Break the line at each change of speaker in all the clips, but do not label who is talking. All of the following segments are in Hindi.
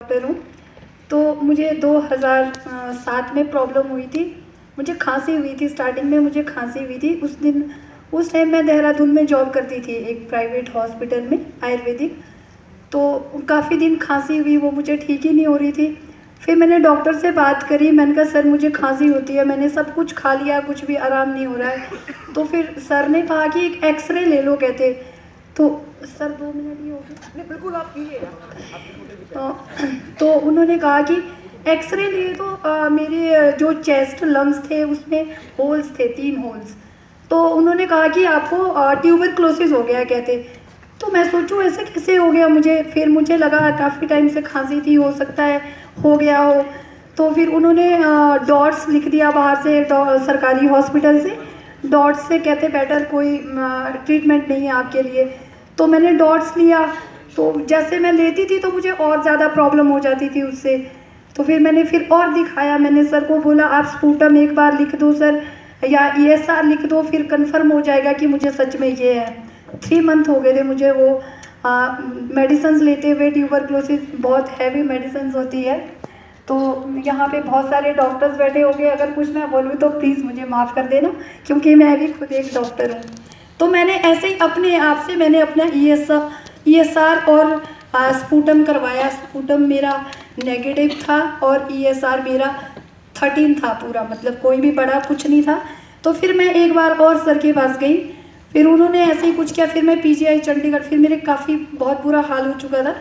डॉक्टर हूँ। तो मुझे 2007 में प्रॉब्लम हुई थी। मुझे खांसी हुई थी, स्टार्टिंग में मुझे खांसी हुई थी। उस टाइम मैं देहरादून में जॉब करती थी एक प्राइवेट हॉस्पिटल में आयुर्वेदिक। तो काफ़ी दिन खांसी हुई, वो मुझे ठीक ही नहीं हो रही थी। फिर मैंने डॉक्टर से बात करी, मैंने कहा सर मुझे खांसी होती है, मैंने सब कुछ खा लिया, कुछ भी आराम नहीं हो रहा है। तो फिर सर ने कहा कि एक एक्सरे ले लो कहते। तो सर 2 मिनट ही हो गए।
बिल्कुल आप कीजिए।
तो उन्होंने कहा कि एक्सरे लिए तो मेरे जो चेस्ट लंग्स थे उसमें होल्स थे, 3 होल्स। तो उन्होंने कहा कि आपको ट्यूबरक्लोसिस हो गया कहते। तो मैं सोचूं ऐसे कैसे हो गया मुझे। फिर मुझे लगा काफ़ी टाइम से खांसी थी, हो सकता है हो गया हो। तो फिर उन्होंने डॉट्स लिख दिया बाहर से, सरकारी हॉस्पिटल से। डॉट्स से कहते बेटर कोई ट्रीटमेंट नहीं है आपके लिए। तो मैंने डॉट्स लिया। तो जैसे मैं लेती थी तो मुझे और ज़्यादा प्रॉब्लम हो जाती थी उससे। तो फिर मैंने फिर और दिखाया, मैंने सर को बोला आप स्पूटम एक बार लिख दो सर, या ESR लिख दो, फिर कंफर्म हो जाएगा कि मुझे सच में ये है। 3 मंथ हो गए थे मुझे वो मेडिसिन लेते हुए। ट्यूबरक्लोसिस बहुत हैवी मेडिसिन होती है। तो यहाँ पे बहुत सारे डॉक्टर्स बैठे होंगे, अगर कुछ मैं बोलूँ तो प्लीज़ मुझे माफ़ कर देना, क्योंकि मैं भी खुद एक डॉक्टर हूँ। तो मैंने ऐसे ही अपने आप से मैंने अपना ESR और स्पूटम करवाया। स्पूटम मेरा नेगेटिव था और ESR मेरा 13 था पूरा, मतलब कोई भी बड़ा कुछ नहीं था। तो फिर मैं एक बार और सर के पास गई, फिर उन्होंने ऐसे ही कुछ किया। फिर मैं PGI चंडीगढ़, फिर मेरे काफ़ी बहुत बुरा हाल हो चुका था।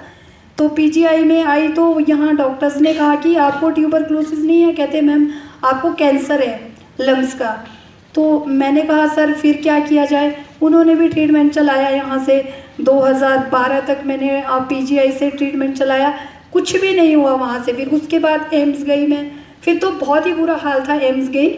तो PGI में आई तो यहाँ डॉक्टर्स ने कहा कि आपको ट्यूबरक्लोसिस नहीं है कहते मैम, आपको कैंसर है लंग्स का। तो मैंने कहा सर फिर क्या किया जाए। उन्होंने भी ट्रीटमेंट चलाया यहाँ से 2012 तक मैंने PGI से ट्रीटमेंट चलाया, कुछ भी नहीं हुआ वहाँ से। फिर उसके बाद एम्स गई मैं, फिर तो बहुत ही बुरा हाल था। एम्स गई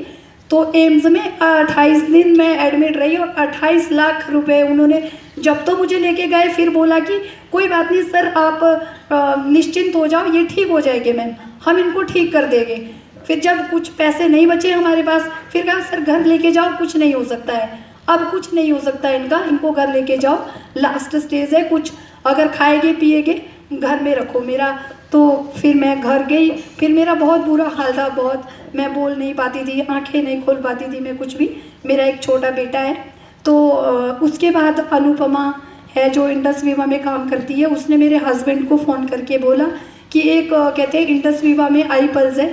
तो एम्स में 28 दिन मैं एडमिट रही और 28 लाख रुपए उन्होंने, जब तो मुझे लेके गए फिर बोला कि कोई बात नहीं सर आप निश्चिंत हो जाओ, ये ठीक हो जाएंगे मैम, हम इनको ठीक कर देंगे। फिर जब कुछ पैसे नहीं बचे हमारे पास, फिर कहा सर घर लेके जाओ, कुछ नहीं हो सकता है, अब कुछ नहीं हो सकता है इनका, इनको घर लेके जाओ, लास्ट स्टेज है, कुछ अगर खाएंगे पिएगे घर में रखो मेरा। तो फिर मैं घर गई। फिर मेरा बहुत बुरा हाल था, बहुत, मैं बोल नहीं पाती थी, आंखें नहीं खोल पाती थी मैं कुछ भी। मेरा एक छोटा बेटा है। तो उसके बाद अनुपमा है जो इंडस वीवा में काम करती है, उसने मेरे हस्बैंड को फ़ोन करके बोला कि एक कहते इंडस वीवा में आई पल्स है,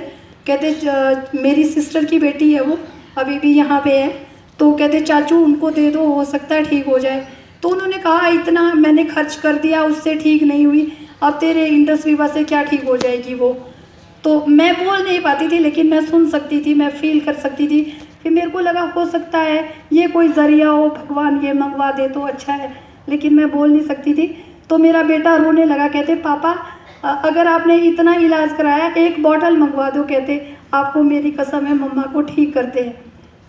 कहते मेरी सिस्टर की बेटी है, वो अभी भी यहाँ पे है। तो कहते चाचू उनको दे दो, हो सकता है ठीक हो जाए। तो उन्होंने कहा इतना मैंने खर्च कर दिया, उससे ठीक नहीं हुई, अब तेरे इंडस वीवा से क्या ठीक हो जाएगी वो। तो मैं बोल नहीं पाती थी, लेकिन मैं सुन सकती थी, मैं फील कर सकती थी। फिर मेरे को लगा हो सकता है ये कोई ज़रिया हो, भगवान ये मंगवा दे तो अच्छा है, लेकिन मैं बोल नहीं सकती थी। तो मेरा बेटा रोने लगा, कहते पापा अगर आपने इतना इलाज कराया, एक बॉटल मंगवा दो, कहते आपको मेरी कसम है मम्मा को ठीक करते हैं।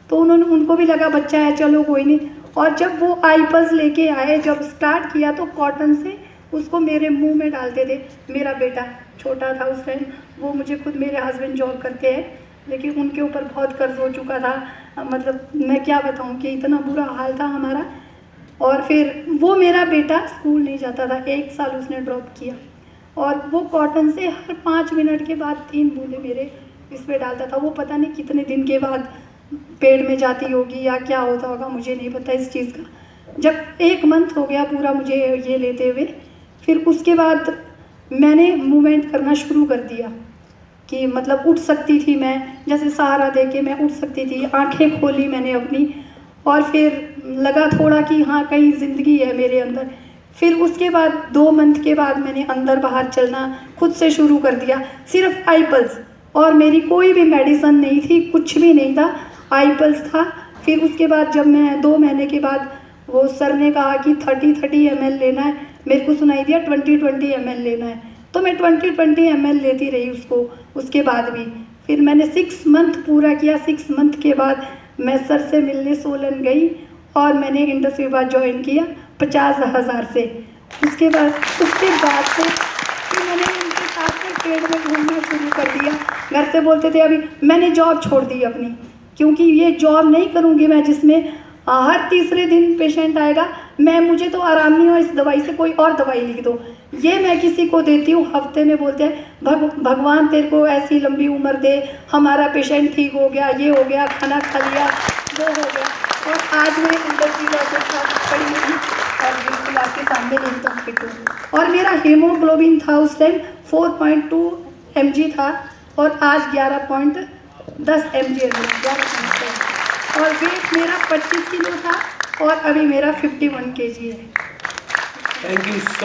तो उनको भी लगा बच्चा है, चलो कोई नहीं। और जब वो आईपल्स लेके आए, जब स्टार्ट किया तो कॉटन से उसको मेरे मुंह में डालते थे। मेरा बेटा छोटा था उस टाइम, वो मुझे खुद, मेरे हस्बैंड जॉब करते हैं, लेकिन उनके ऊपर बहुत कर्ज हो चुका था, मतलब मैं क्या बताऊं कि इतना बुरा हाल था हमारा। और फिर वो मेरा बेटा स्कूल नहीं जाता था, 1 साल उसने ड्रॉप किया। और वो कॉटन से हर 5 मिनट के बाद 3 बूंदे मेरे इस पर डालता था। वो पता नहीं कितने दिन के बाद पेट में जाती होगी या क्या होता होगा, मुझे नहीं पता इस चीज़ का। जब 1 मंथ हो गया पूरा मुझे ये लेते हुए, फिर उसके बाद मैंने मूवमेंट करना शुरू कर दिया कि मतलब उठ सकती थी मैं, जैसे सहारा दे के मैं उठ सकती थी, आंखें खोली मैंने अपनी। और फिर लगा थोड़ा कि हाँ कहीं ज़िंदगी है मेरे अंदर। फिर उसके बाद 2 मंथ के बाद मैंने अंदर बाहर चलना खुद से शुरू कर दिया, सिर्फ आईपल्स, और मेरी कोई भी मेडिसिन नहीं थी, कुछ भी नहीं था, आईपल्स था। फिर उसके बाद जब मैं 2 महीने के बाद, वो सर ने कहा कि 30-30 ml लेना है, मेरे को सुनाई दिया 20-20 ml लेना है, तो मैं 20-20 ml लेती रही उसको। उसके बाद भी फिर मैंने 6 मंथ पूरा किया। 6 मंथ के बाद मैं सर से मिलने सोलन गई और मैंने इंडस वीवा ज्वाइन किया 50,000 से। उसके बाद से फिर मैंने उनके साथ में पेड़ में घूमना शुरू कर दिया। घर से बोलते थे, अभी मैंने जॉब छोड़ दी अपनी, क्योंकि ये जॉब नहीं करूँगी मैं जिसमें हर तीसरे दिन पेशेंट आएगा, मुझे तो आराम नहीं हो, इस दवाई से कोई और दवाई लिख दो। ये मैं किसी को देती हूँ, हफ्ते में बोलते हैं भगवान तेरे को ऐसी लंबी उम्र दे, हमारा पेशेंट ठीक हो गया, ये हो गया, खाना खा लिया, वो हो गया। और आज मैं इंडस्ट्री डॉक्टर के साथ खड़ी हुई और बिल्कुल आपके सामने एकदम फिट हूँ। और मेरा हीमोग्लोबिन था उस टाइम 4.2 mg था और आज 11.10 mg है, और वेट मेरा 25 किलो था और अभी मेरा 51 kg है।
Thank you so